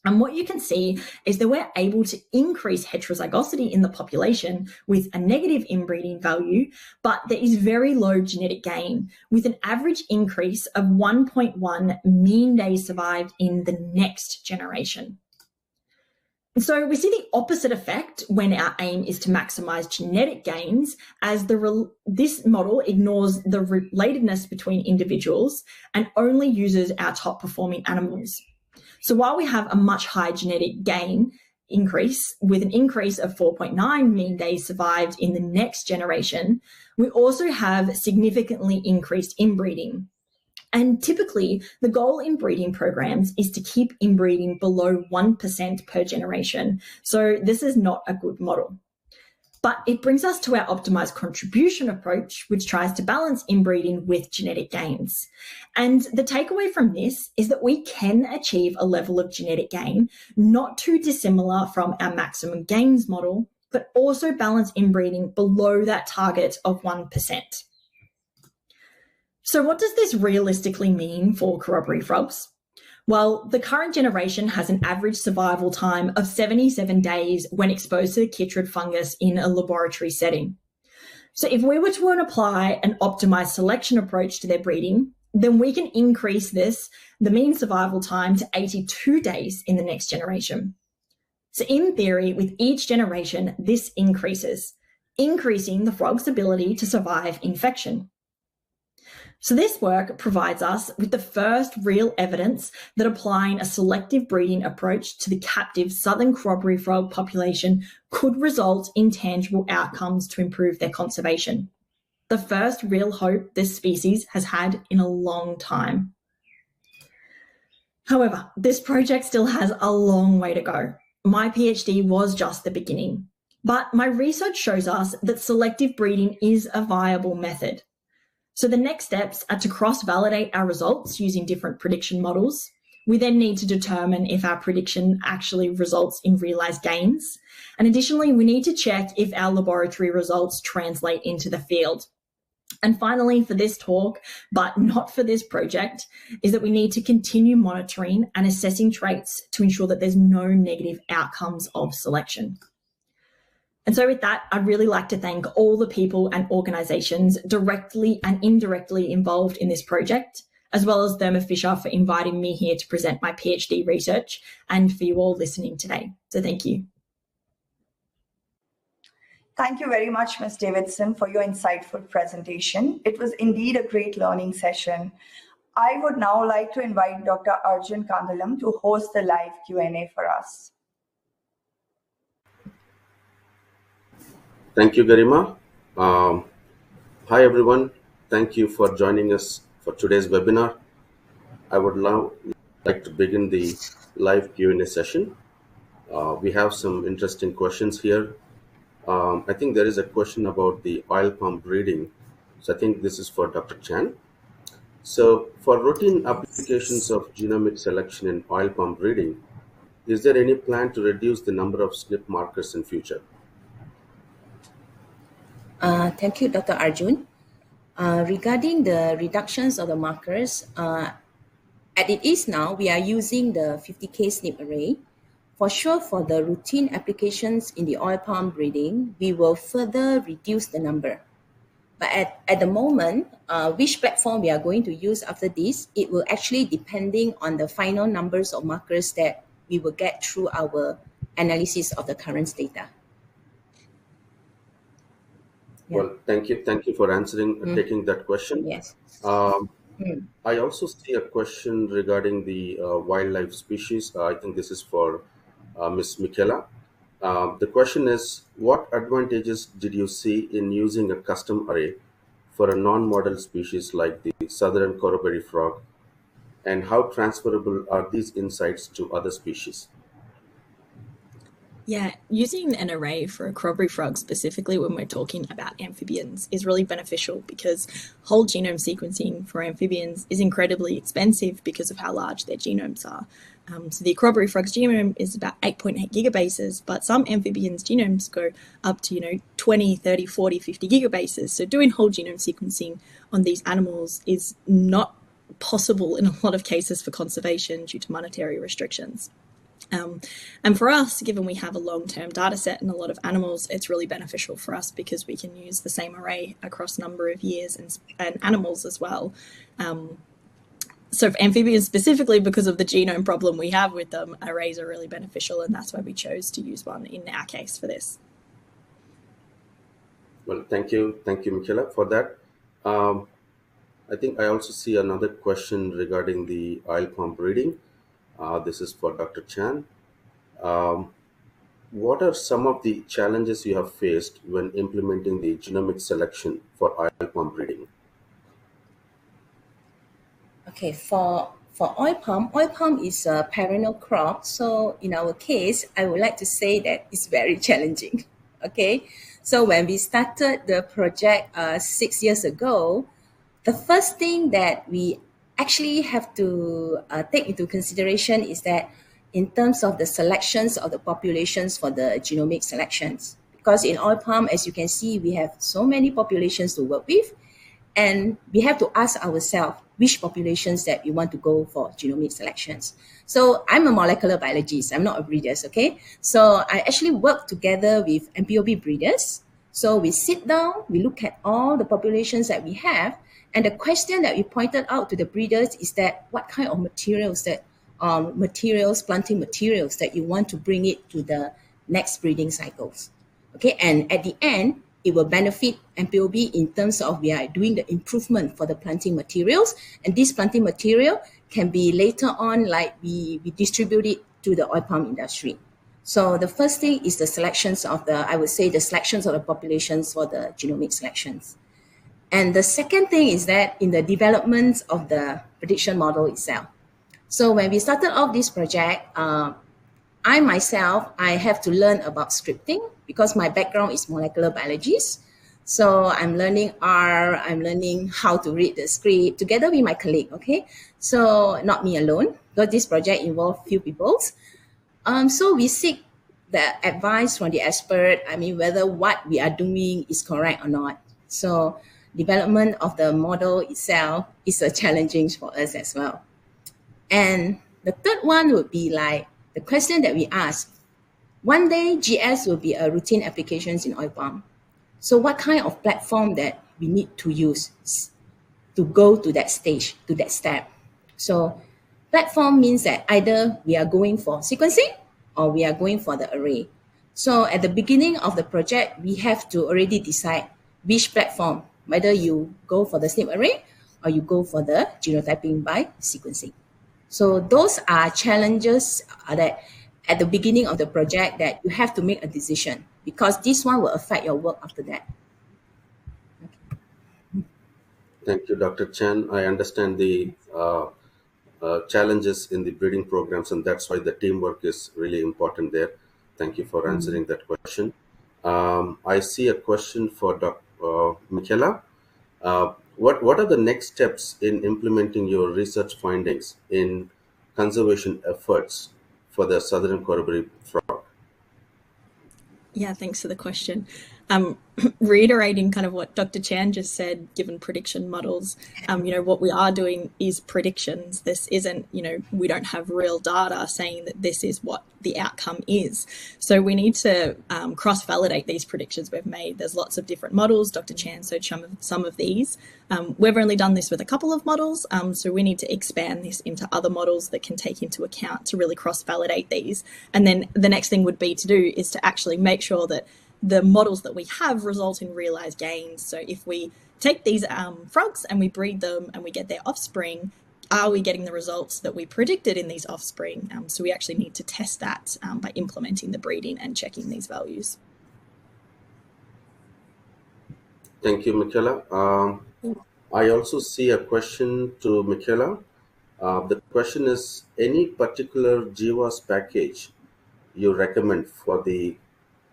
And what you can see is that we're able to increase heterozygosity in the population with a negative inbreeding value, but there is very low genetic gain, with an average increase of 1.1 mean days survived in the next generation. So we see the opposite effect when our aim is to maximize genetic gains, as this model ignores the relatedness between individuals and only uses our top performing animals. So while we have a much higher genetic gain increase with an increase of 4.9 mean days survived in the next generation, we also have significantly increased inbreeding. And typically, the goal in breeding programs is to keep inbreeding below 1% per generation. So this is not a good model. But it brings us to our optimized contribution approach, which tries to balance inbreeding with genetic gains. And the takeaway from this is that we can achieve a level of genetic gain not too dissimilar from our maximum gains model, but also balance inbreeding below that target of 1%. So what does this realistically mean for corroboree frogs? Well, the current generation has an average survival time of 77 days when exposed to the chytrid fungus in a laboratory setting. So if we were to apply an optimized selection approach to their breeding, then we can increase the mean survival time to 82 days in the next generation. So in theory, with each generation, this increases, increasing the frog's ability to survive infection. So this work provides us with the first real evidence that applying a selective breeding approach to the captive southern corroboree frog population could result in tangible outcomes to improve their conservation. The first real hope this species has had in a long time. However, this project still has a long way to go. My PhD was just the beginning, but my research shows us that selective breeding is a viable method. So the next steps are to cross-validate our results using different prediction models. We then need to determine if our prediction actually results in realized gains. And additionally, we need to check if our laboratory results translate into the field. And finally, for this talk, but not for this project, is that we need to continue monitoring and assessing traits to ensure that there's no negative outcomes of selection. And so with that, I'd really like to thank all the people and organisations directly and indirectly involved in this project, as well as Thermo Fisher for inviting me here to present my PhD research, and for you all listening today. So thank you. Thank you very much, Ms. Davidson, for your insightful presentation. It was indeed a great learning session. I would now like to invite Dr. Arjun Kandalam to host the live Q&A for us. Thank you, Garima. Hi, everyone. Thank you for joining us for today's webinar. I would now like to begin the live Q&A session. We have some interesting questions here. I think there is a question about the oil palm breeding. So I think this is for Dr. Chan. So for routine applications of genomic selection in oil palm breeding, is there any plan to reduce the number of SNP markers in future? Thank you, Dr. Arjun. Regarding the reductions of the markers, As it is now, we are using the 50K SNP array. For sure, for the routine applications in the oil palm breeding, we will further reduce the number. But at the moment, which platform we are going to use after this, it will actually depending on the final numbers of markers that we will get through our analysis of the current data. Yeah. Well, thank you for answering, taking that question. Yes. I also see a question regarding the wildlife species. I think this is for Ms. Michaela. The question is, what advantages did you see in using a custom array for a non-model species like the southern corroboree frog, and how transferable are these insights to other species? Yeah, using an array for a corroboree frog specifically when we're talking about amphibians is really beneficial because whole genome sequencing for amphibians is incredibly expensive because of how large their genomes are. So the corroboree frog's genome is about 8.8 gigabases, but some amphibians' genomes go up to 20, 30, 40, 50 gigabases. So doing whole genome sequencing on these animals is not possible in a lot of cases for conservation due to monetary restrictions. And for us, given we have a long-term data set and a lot of animals, it's really beneficial for us because we can use the same array across a number of years and animals as well. So for amphibians specifically, because of the genome problem we have with them, arrays are really beneficial, and that's why we chose to use one in our case for this. Well, thank you, Michaela, for that. I think I also see another question regarding the oil palm breeding. This is for Dr. Chan. What are some of the challenges you have faced when implementing the genomic selection for oil palm breeding? Okay, for oil palm is a perennial crop. So in our case, I would like to say that it's very challenging. Okay, so when we started the project 6 years ago, the first thing that we actually have to take into consideration is that in terms of the selections of the populations for the genomic selections, because in oil palm, as you can see, we have so many populations to work with, and we have to ask ourselves which populations that we want to go for genomic selections. So I'm a molecular biologist, I'm not a breeder, okay? So I actually work together with MPOB breeders. So we sit down, we look at all the populations that we have, and the question that we pointed out to the breeders is that what kind of materials that planting materials that you want to bring it to the next breeding cycles. Okay, and at the end, it will benefit MPOB in terms of we are doing the improvement for the planting materials, and this planting material can be later on like we distribute it to the oil palm industry. So the first thing is the selections of the populations for the genomic selections. And the second thing is that in the development of the prediction model itself. So when we started off this project, I have to learn about scripting because my background is molecular biologist. So I'm learning R, I'm learning how to read the script together with my colleague, okay? So not me alone, because this project involved few people. So we seek the advice from the expert, whether what we are doing is correct or not. So development of the model itself is a challenging for us as well. And the third one would be like the question that we ask. One day, GS will be a routine applications in oil palm. So what kind of platform that we need to use to go to that stage, to that step? So platform means that either we are going for sequencing or we are going for the array. So at the beginning of the project, we have to already decide which platform, whether you go for the SNP array or you go for the genotyping by sequencing. So those are challenges that at the beginning of the project that you have to make a decision because this one will affect your work after that. Okay. Thank you, Dr. Chan. I understand the challenges in the breeding programs, and that's why the teamwork is really important there. Thank you for answering that question. I see a question for Dr. Michaela. What are the next steps in implementing your research findings in conservation efforts for the southern corroboree frog? Yeah, thanks for the question. reiterating kind of what Dr. Chan just said, given prediction models, what we are doing is predictions. This isn't, we don't have real data saying that this is what the outcome is. So we need to cross-validate these predictions we've made. There's lots of different models. Dr. Chan showed some of these. We've only done this with a couple of models, so we need to expand this into other models that can take into account to really cross-validate these. And then the next thing would be to do is to actually make sure that the models that we have result in realized gains. So if we take these frogs and we breed them and we get their offspring, are we getting the results that we predicted in these offspring? So we actually need to test that by implementing the breeding and checking these values. Thank you, Michaela. I also see a question to Michaela. The question is, any particular GWAS package you recommend for the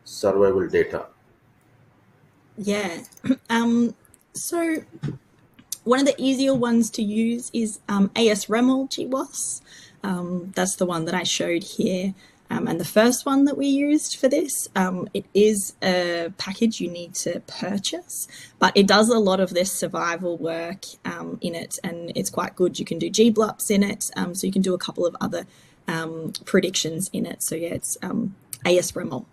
survival data? Yeah. So one of the easier ones to use is ASReml GWAS. That's the one that I showed here. And the first one that we used for this, it is a package you need to purchase, but it does a lot of this survival work in it, and it's quite good. You can do GBLUPs in it, so you can do a couple of other predictions in it. So yeah, it's ASReml.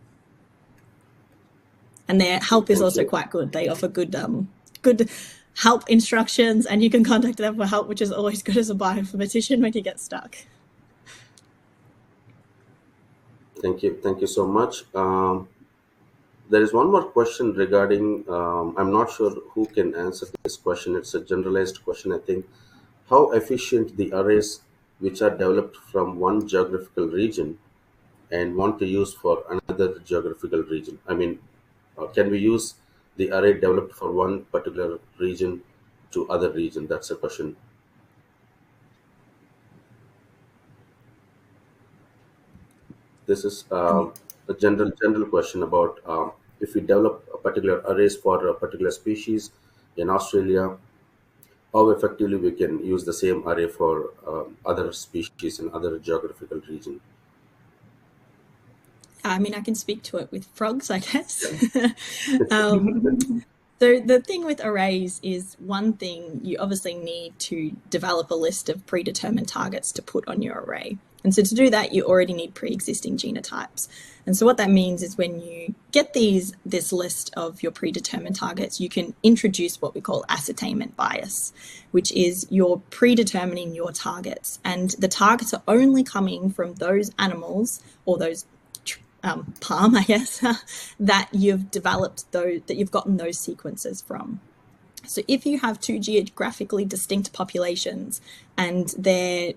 And their help is also quite good. They offer good help instructions, and you can contact them for help, which is always good as a bioinformatician when you get stuck. Thank you so much. There is one more question regarding, I'm not sure who can answer this question. It's a generalized question, I think. How efficient the arrays which are developed from one geographical region and want to use for another geographical region? I mean, can we use the array developed for one particular region to other region? That's a question. This is a general question about if we develop a particular arrays for a particular species in Australia, how effectively we can use the same array for other species in other geographical region. I mean, I can speak to it with frogs, I guess. So the thing with arrays is, one thing, you obviously need to develop a list of predetermined targets to put on your array. And so to do that, you already need pre-existing genotypes. And so what that means is when you get this list of your predetermined targets, you can introduce what we call ascertainment bias, which is you're predetermining your targets. And the targets are only coming from those animals or those palm, I guess, that you've developed, that you've gotten those sequences from. So if you have two geographically distinct populations and their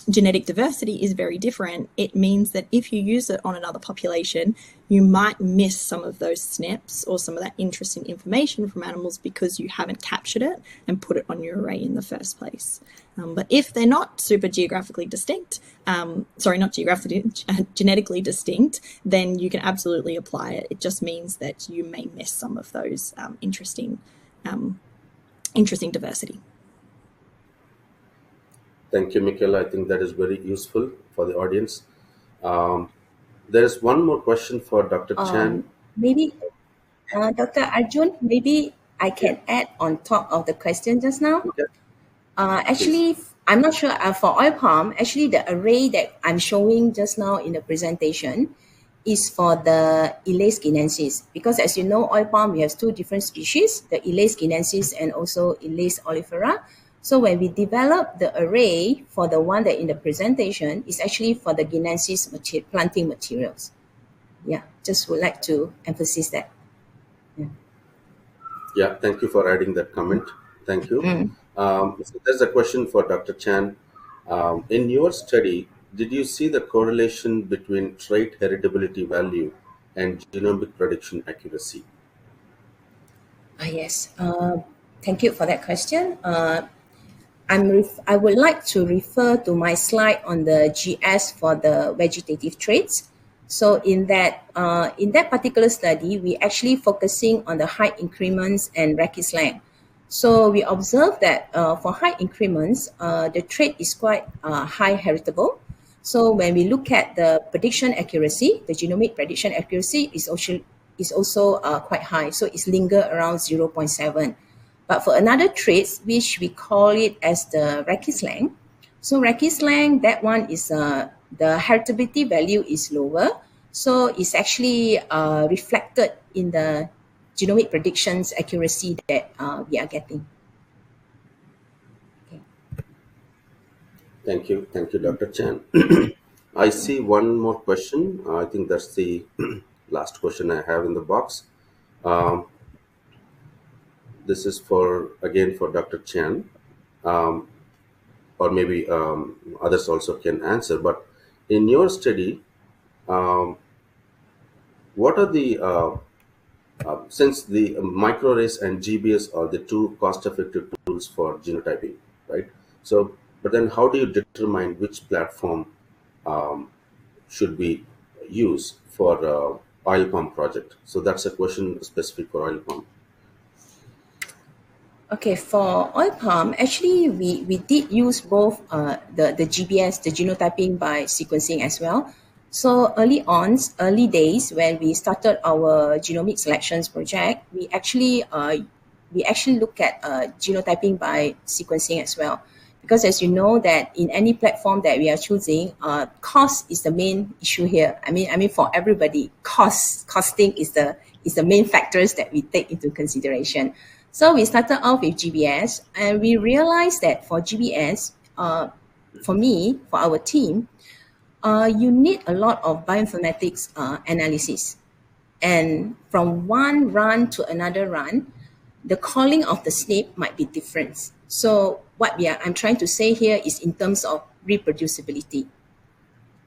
genetic diversity is very different, it means that if you use it on another population, you might miss some of those SNPs or some of that interesting information from animals because you haven't captured it and put it on your array in the first place. But if they're not super geographically distinct, genetically distinct, then you can absolutely apply it. It just means that you may miss some of those interesting diversity. Thank you, Michaela. I think that is very useful for the audience. There is one more question for Dr. Chan. Maybe, Dr. Arjun, maybe I can add on top of the question just now. Okay. Actually, I'm not sure for oil palm, actually the array that I'm showing just now in the presentation is for the Elace guinensis, because as you know, oil palm, we have two different species, the Elace guinensis and also Elace oleifera. So when we develop the array for the one that in the presentation is actually for the guinensis planting materials. Yeah, just would like to emphasize that. Yeah, thank you for adding that comment. Thank you. So there's a question for Dr. Chan. In your study, did you see the correlation between trait heritability value and genomic prediction accuracy? Yes. Thank you for that question. I would like to refer to my slide on the GS for the vegetative traits. So in that particular study, we actually focusing on the height increments and Rankis length. So we observed that for height increments, the trait is quite high heritable. So when we look at the prediction accuracy, the genomic prediction accuracy is is also quite high. So it's linger around 0.7. But for another traits, which we call it as the Rackis length. So Rackis length, that one is the heritability value is lower. So it's actually reflected in the genomic predictions accuracy that we are getting. Okay. Thank you, Dr. Chan. I see one more question. I think that's the last question I have in the box. This is again for Dr. Chan, or maybe others also can answer. But in your study, what are the since the microarrays and GBS are the two cost-effective tools for genotyping, right? So, but then how do you determine which platform should we use for oil palm project? So that's a question specific for oil palm. Okay, for oil palm, actually we did use both the GBS, the genotyping by sequencing as well. So early days when we started our genomic selections project, we actually look at genotyping by sequencing as well. Because as you know that in any platform that we are choosing, cost is the main issue here. I mean for everybody, costing is the main factors that we take into consideration. So we started off with GBS, and we realized that for GBS, for our team, you need a lot of bioinformatics analysis. And from one run to another run, the calling of the SNP might be different. So I'm trying to say here is in terms of reproducibility.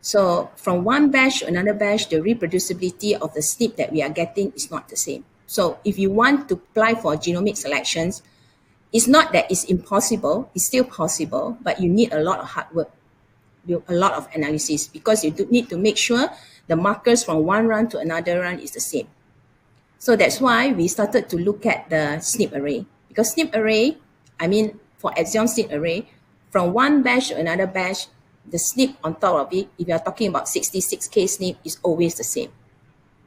So from one batch to another batch, the reproducibility of the SNP that we are getting is not the same. So if you want to apply for genomic selections, it's not that it's impossible, it's still possible, but you need a lot of hard work, a lot of analysis, because you do need to make sure the markers from one run to another run is the same. So that's why we started to look at the SNP array. Because SNP array, for exome SNP array, from one batch to another batch, the SNP on top of it, if you are talking about 66K SNP, is always the same.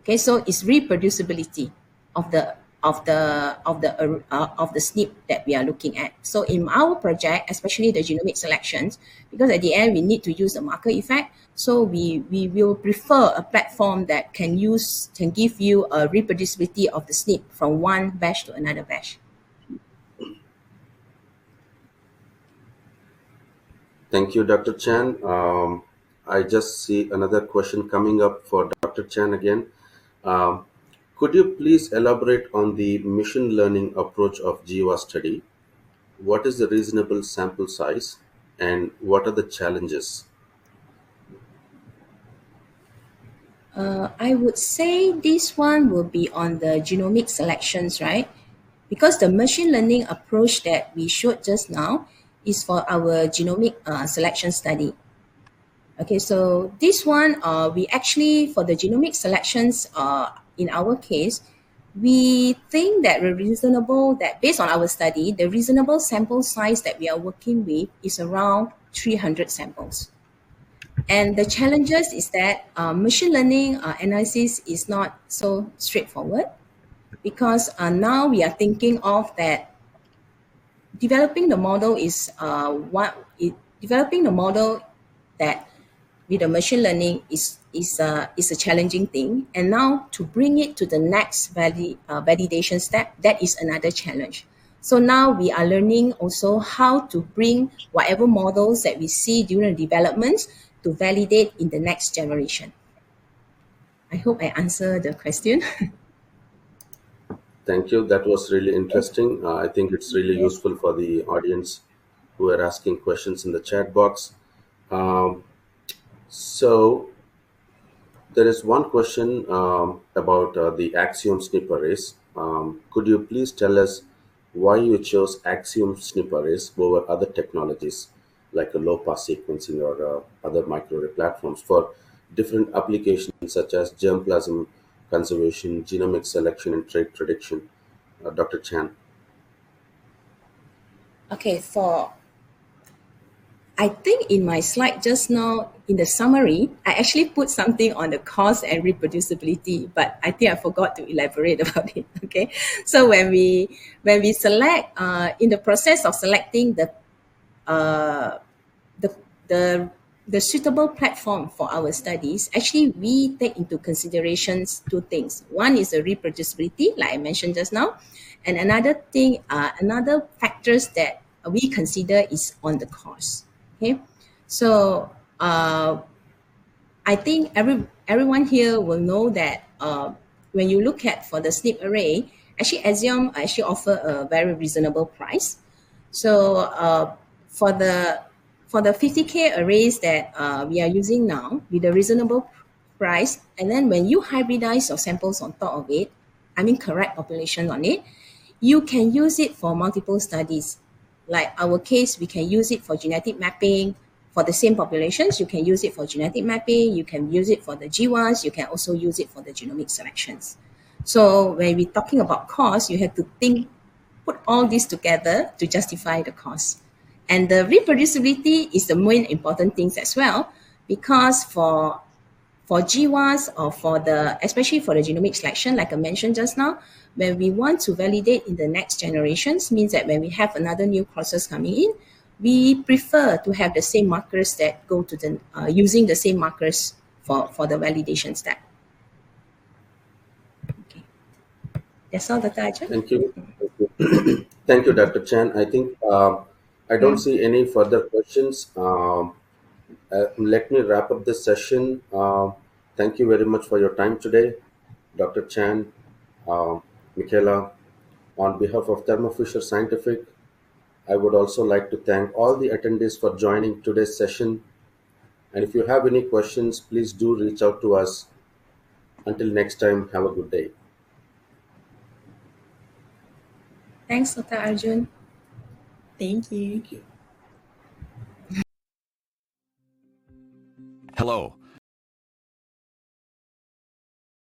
Okay, so it's reproducibility of the SNP that we are looking at. So in our project, especially the genomic selections, because at the end we need to use the marker effect, so we will prefer a platform that can give you a reproducibility of the SNP from one batch to another batch. Thank you, Dr. Chan. I just see another question coming up for Dr. Chan again. Could you please elaborate on the machine learning approach of GWAS study? What is the reasonable sample size and what are the challenges? I would say this one will be on the genomic selections, right? Because the machine learning approach that we showed just now is for our genomic selection study. Okay, so this one, we actually, for the genomic selections, in our case, we think that based on our study, the reasonable sample size that we are working with is around 300 samples. And the challenges is that machine learning analysis is not so straightforward, because now we are thinking of that developing the model that with the machine learning is a challenging thing, and now to bring it to the next validation step, that is another challenge. So now we are learning also how to bring whatever models that we see during the development to validate in the next generation. I hope I answered the question. Thank you. That was really interesting. I think it's really useful for the audience who are asking questions in the chat box. So there is one question about the Axiom SNP arrays. Could you please tell us why you chose Axiom SNP arrays over other technologies like a low-pass sequencing or other microarray platforms for different applications such as germplasm conservation, genomic selection, and trait prediction? Dr. Chan. Okay, I think in my slide just now, in the summary, I actually put something on the cost and reproducibility, but I think I forgot to elaborate about it. Okay, so when we select in the process of selecting uh, the the suitable platform for our studies, actually we take into considerations two things. One is the reproducibility, like I mentioned just now, and another thing, another factors that we consider is on the cost. Okay, so I think everyone here will know that when you look at for the SNP array, actually Axiom actually offer a very reasonable price. So for the 50K arrays that we are using now with a reasonable price, and then when you hybridize your samples on top of it, I mean correct population on it, you can use it for multiple studies. Like our case, we can use it for genetic mapping for the same populations. You can use it for genetic mapping. You can use it for the GWAS. You can also use it for the genomic selections. So when we're talking about cost, you have to put all this together to justify the cost. And the reproducibility is the main important things as well, because for GWAS or especially for the genomic selection, like I mentioned just now, when we want to validate in the next generations, means that when we have another new crosses coming in, we prefer to have the same markers that go to the using the same markers for the validation step. Okay, that's all, Dr. Arjun. Thank you. Thank you, Dr. Chan. I think I don't see any further questions. Let me wrap up this session. Thank you very much for your time today, Dr. Chan, Michaela. On behalf of Thermo Fisher Scientific, I would also like to thank all the attendees for joining today's session. And if you have any questions, please do reach out to us. Until next time, have a good day. Thanks, Dr. Arjun. Thank you. Hello,